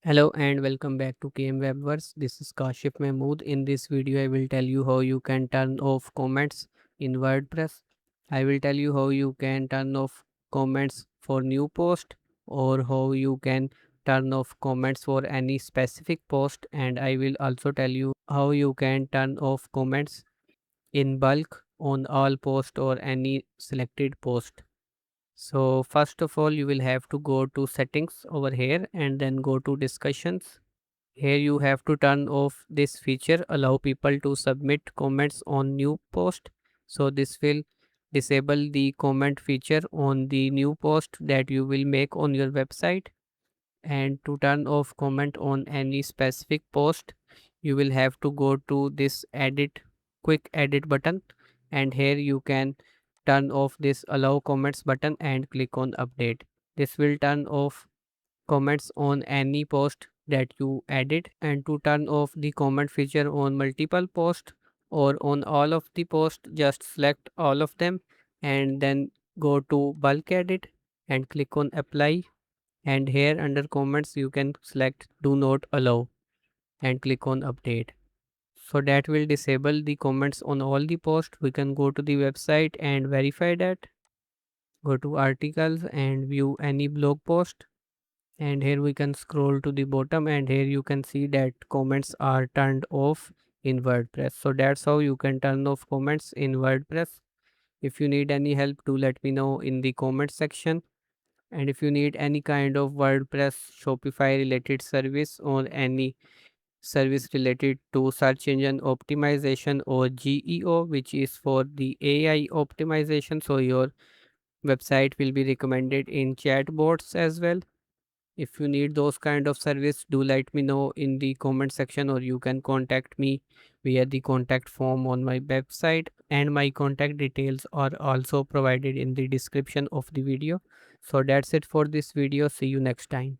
Hello and welcome back to KM Webverse. This is Kashif Mahmood. In this video, I will tell you how you can turn off comments in WordPress. I will tell you how you can turn off comments for new post or how you can turn off comments for any specific post, and I will also tell you how you can turn off comments in bulk on all post or any selected post. So first of all, you will have to go to settings over here and then go to discussions. Here you have to turn off this feature, allow people to submit comments on new post. So this will disable the comment feature on the new post that you will make on your website. And to turn off comment on any specific post, you will have to go to this edit quick edit button, and here you can turn off this allow comments button and click on update. This will turn off comments on any post that you edit, and to turn off the comment feature on multiple posts or on all of the posts, just select all of them and then go to bulk edit and click on apply, and here under comments you can select do not allow and click on update. So that will disable the comments on all the posts. We can go to the website and verify that. Go to articles and view any blog post, and here we can scroll to the bottom, and here you can see that comments are turned off in WordPress. So that's how you can turn off comments in WordPress. If you need any help, do let me know in the comment section. And if you need any kind of WordPress Shopify related service or any service related to search engine optimization or GEO, which is for the AI optimization, so your website will be recommended in chatbots as well. If you need those kind of service, do let me know in the comment section, or you can contact me via the contact form on my website, and my contact details are also provided in the description of the video. So that's it for this video. See you next time.